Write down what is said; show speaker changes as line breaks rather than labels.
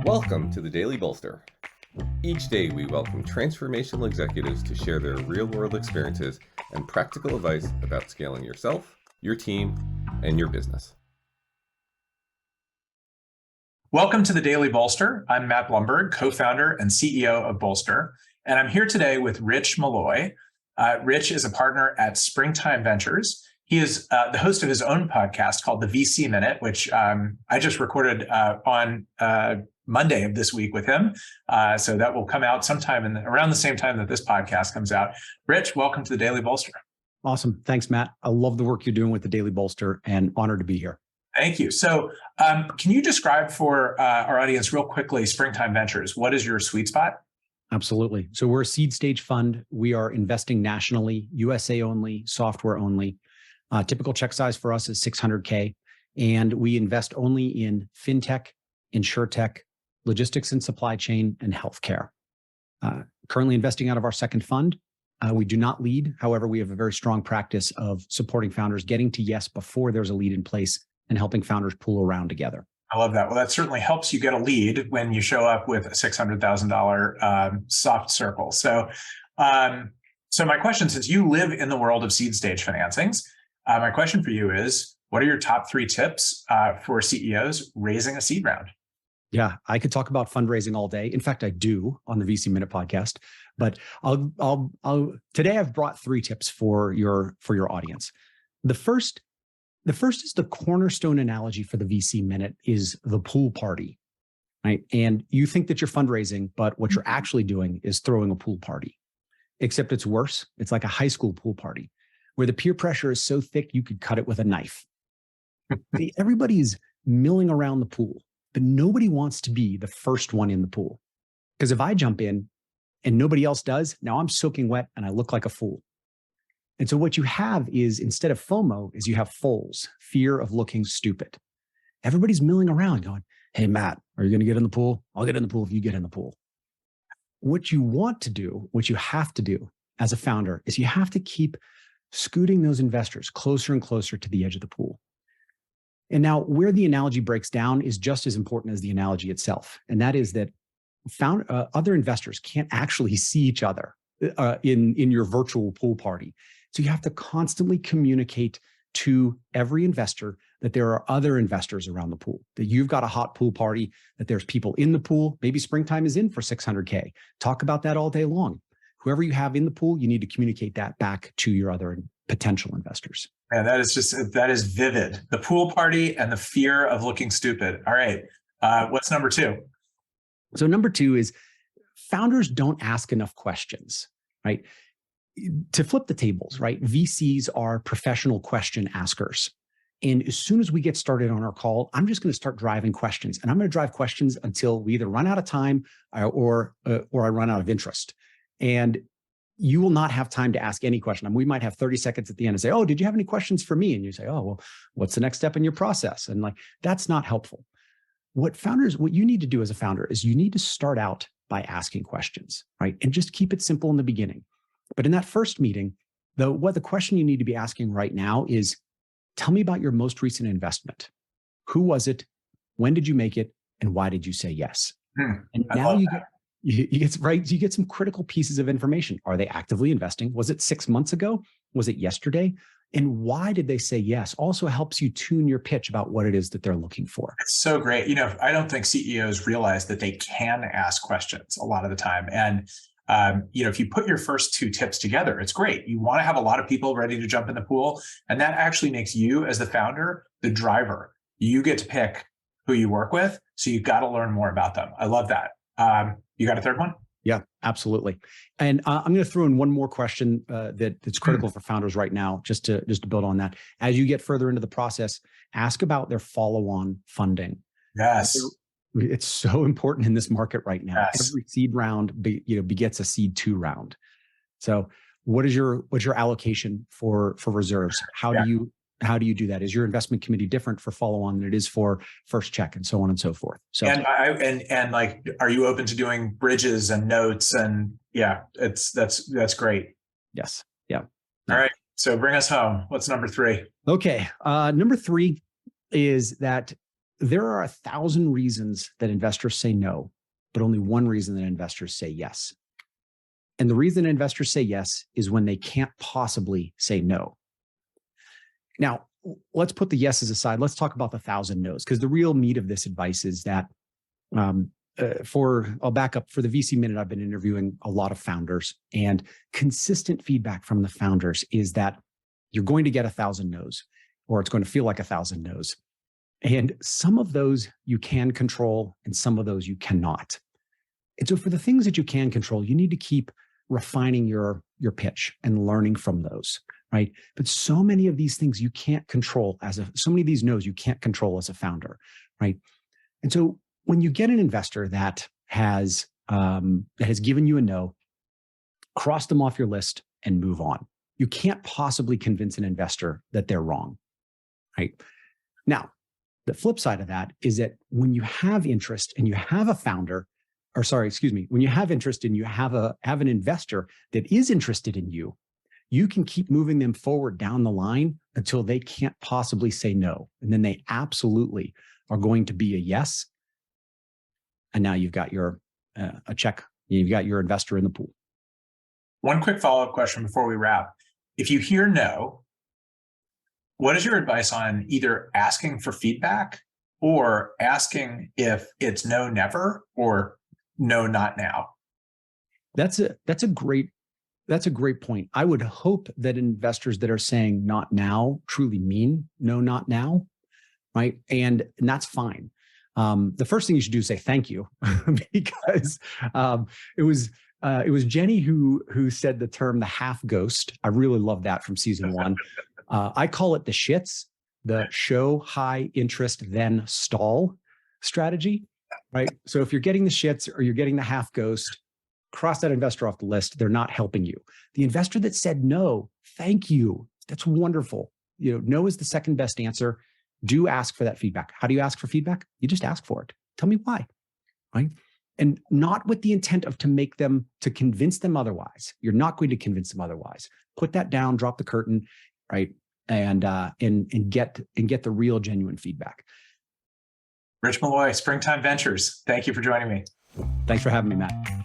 Welcome to the Daily Bolster. Each day we welcome transformational executives to share their real-world experiences and practical advice about scaling yourself, your team, and your business.
Welcome to the Daily Bolster. I'm Matt Blumberg, co-founder and CEO of Bolster, and I'm here today with Rich Maloy. Rich is a partner at Springtime Ventures. He is the host of his own podcast called the VC Minute, which I just recorded on Monday of this week with him. So that will come out sometime around the same time that this podcast comes out. Rich, welcome to the Daily Bolster.
Awesome. Thanks, Matt. I love the work you're doing with the Daily Bolster and honored to be here.
Thank you. So can you describe for our audience real quickly, Springtime Ventures? What is your sweet spot?
Absolutely. So we're a seed stage fund. We are investing nationally, USA only, software only. Typical check size for us is $600K. And we invest only in fintech, insurtech, logistics and supply chain, and healthcare. Currently investing out of our second fund. We do not lead. However, we have a very strong practice of supporting founders getting to yes before there's a lead in place and helping founders pool around together.
I love that. Well, that certainly helps you get a lead when you show up with a $600,000 soft circle. So my question, since you live in the world of seed stage financings, my question for you is, what are your top 3 tips for CEOs raising a seed round?
Yeah, I could talk about fundraising all day. In fact, I do on the VC Minute podcast. But today I've brought 3 tips for your audience. The first is the cornerstone analogy for the VC Minute is the pool party, right? And you think that you're fundraising, but what you're actually doing is throwing a pool party, except it's worse. It's like a high school pool party where the peer pressure is so thick you could cut it with a knife. Everybody's milling around the pool, but nobody wants to be the first one in the pool. Because if I jump in and nobody else does, now I'm soaking wet and I look like a fool. And so what you have is, instead of FOMO, is you have FOLS, fear of looking stupid. Everybody's milling around going, hey, Matt, are you going to get in the pool? I'll get in the pool if you get in the pool. What you want to do, what you have to do as a founder, is you have to keep scooting those investors closer and closer to the edge of the pool. And now where the analogy breaks down is just as important as the analogy itself. And that is that other investors can't actually see each other in your virtual pool party. So you have to constantly communicate to every investor that there are other investors around the pool, that you've got a hot pool party, that there's people in the pool. Maybe Springtime is in for $600K. Talk about that all day long. Whoever you have in the pool, you need to communicate that back to your other potential investors.
Man, that is vivid. The pool party and the fear of looking stupid. All right. What's number 2?
So number 2 is founders don't ask enough questions, right? To flip the tables, right? VCs are professional question askers. And as soon as we get started on our call, I'm just going to start driving questions. And I'm going to drive questions until we either run out of time or I run out of interest. And you will not have time to ask any question. I mean, we might have 30 seconds at the end and say, oh, did you have any questions for me? And you say, oh, well, what's the next step in your process? And that's not helpful. What you need to do as a founder is you need to start out by asking questions, right? And just keep it simple in the beginning. But in that first meeting, the question you need to be asking right now is, tell me about your most recent investment. Who was it? When did you make it? And why did you say yes? And now you get some critical pieces of information. Are they actively investing? Was it 6 months ago? Was it yesterday? And why did they say yes? Also helps you tune your pitch about what it is that they're looking for.
It's so great. I don't think CEOs realize that they can ask questions a lot of the time. And if you put your first 2 tips together, it's great. You want to have a lot of people ready to jump in the pool. And that actually makes you, as the founder, the driver. You get to pick who you work with. So you've got to learn more about them. I love that. You got a third one?
Yeah, absolutely. And I'm going to throw in one more question that's critical for founders right now, just to build on that. As you get further into the process, ask about their follow-on funding.
Yes.
It's so important in this market right now.
Yes.
Every seed round begets a seed 2 round. So what's your allocation for reserves? How do you do that? Is your investment committee different for follow-on than it is for first check, and so on and so forth? So
are you open to doing bridges and notes? And yeah, that's great.
Yes. Yeah.
All right. So bring us home. What's number 3?
Okay. Number 3 is that there are 1,000 reasons that investors say no, but only one reason that investors say yes. And the reason investors say yes is when they can't possibly say no. Now, let's put the yeses aside. Let's talk about the 1,000 no's, because the real meat of this advice is that I'll back up. For the VC Minute, I've been interviewing a lot of founders, and consistent feedback from the founders is that you're going to get 1,000 no's, or it's going to feel like 1,000 no's. And some of those you can control and some of those you cannot. And so for the things that you can control, you need to keep refining your pitch and learning from those, right? But so many of these things you can't control so many of these no's you can't control as a founder, right? And so when you get an investor that has given you a no, cross them off your list and move on. You can't possibly convince an investor that they're wrong, right? Now, the flip side of that is that when you have interest and you have a founder, when you have interest and you have an investor that is interested in you, you can keep moving them forward down the line until they can't possibly say no. And then they absolutely are going to be a yes. And now you've got a check. You've got your investor in the pool.
One quick follow-up question before we wrap. If you hear no, what is your advice on either asking for feedback or asking if it's no, never, or no, not now?
That's a great point. I would hope that investors that are saying not now truly mean no, not now, right? And that's fine. The first thing you should do is say thank you, because it was Jenny who said the term the half ghost. I really love that from season 1. I call it the shits, the show high interest, then stall strategy, right? So if you're getting the shits or you're getting the half ghost, cross that investor off the list. They're not helping you. The investor that said no, thank you. That's wonderful. No is the second best answer. Do ask for that feedback. How do you ask for feedback? You just ask for it. Tell me why, right? And not with the intent of to convince them otherwise. You're not going to convince them otherwise. Put that down, drop the curtain, right? And get the real, genuine feedback.
Rich Maloy, Springtime Ventures. Thank you for joining me.
Thanks for having me, Matt.